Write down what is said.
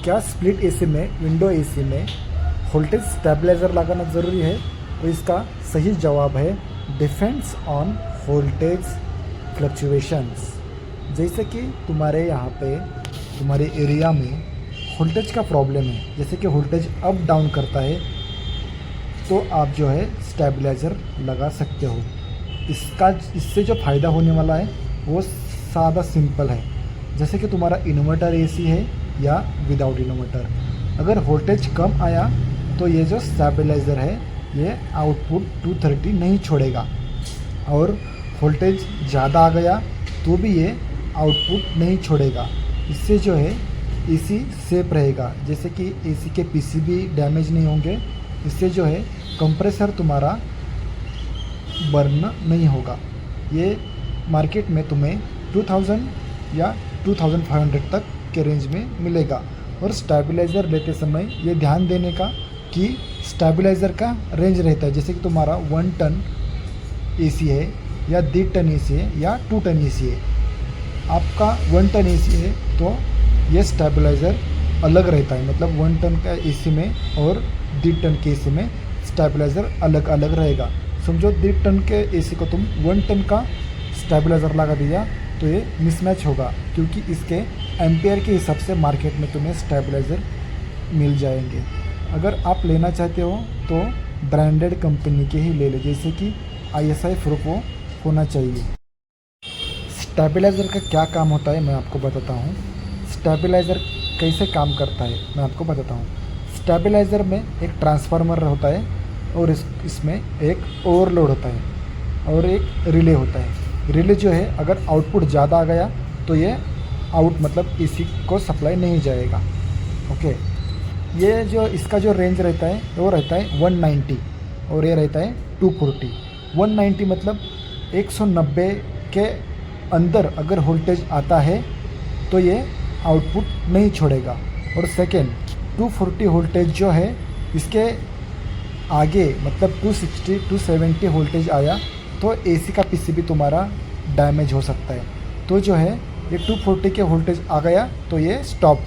क्या split AC में, window AC में वोल्टेज स्टेबलाइज़र लगाना ज़रूरी है? और इसका सही जवाब है डिपेंड्स ऑन वोल्टेज फ्लक्चुएशंस। जैसे कि तुम्हारे यहाँ पे, तुम्हारे एरिया में वोल्टेज का प्रॉब्लम है, जैसे कि वोल्टेज अप डाउन करता है, तो आप जो है स्टेबलाइज़र लगा सकते हो। इससे जो फ़ायदा होने वाला है वो सादा सिंपल है। जैसे कि तुम्हारा इन्वर्टर एसी है या विदाउट इन्वर्टर, अगर वोल्टेज कम आया तो ये जो स्टेबलाइज़र है ये आउटपुट 230 नहीं छोड़ेगा, और वोल्टेज ज़्यादा आ गया तो भी ये आउटपुट नहीं छोड़ेगा। इससे जो है एसी सेफ रहेगा, जैसे कि एसी के पीसीबी डैमेज नहीं होंगे। इससे जो है कंप्रेसर तुम्हारा बर्न नहीं होगा। ये मार्केट में तुम्हें 2000 या 2500 तक के रेंज में मिलेगा। और स्टेबलाइज़र लेते समय ये ध्यान देने का कि स्टेबलाइज़र का रेंज रहता है, जैसे कि तुम्हारा 1 टन एसी है या 1.5 टन एसी है या 2 टन एसी है। आपका 1 टन एसी है तो ये स्टेबलाइज़र अलग रहता है, मतलब 1 टन का एसी में और 1.5 टन के एसी में स्टेबलाइज़र अलग अलग रहेगा। समझो 1.5 टन के एसी को तुम 1 टन का स्टेबलाइज़र लगा दिया तो ये मिसमैच होगा, क्योंकि इसके एम्पियर के हिसाब से मार्केट में तुम्हें स्टेबलाइज़र मिल जाएंगे। अगर आप लेना चाहते हो तो ब्रांडेड कंपनी के ही ले लो, जैसे कि ISI प्रूफ होना चाहिए। स्टेबलाइज़र का क्या काम होता है मैं आपको बताता हूँ। स्टेबलाइज़र कैसे काम करता है मैं आपको बताता हूँ। स्टेबलाइज़र में एक ट्रांसफार्मर होता है, और इसमें एक ओवरलोड होता है और एक रिले होता है। रिले जो है, अगर आउटपुट ज़्यादा आ गया तो ये मतलब एसी को सप्लाई नहीं जाएगा। ओके, ये जो इसका जो रेंज रहता है वो रहता है 190 और ये रहता है 240। 190 मतलब 190 के अंदर अगर वोल्टेज आता है तो ये आउटपुट नहीं छोड़ेगा। और सेकेंड 240 वोल्टेज जो है, इसके आगे मतलब 260 270 वोल्टेज आया तो एसी का पीसीबी तुम्हारा डैमेज हो सकता है। तो जो है ये 240 के वोल्टेज आ गया तो ये स्टॉप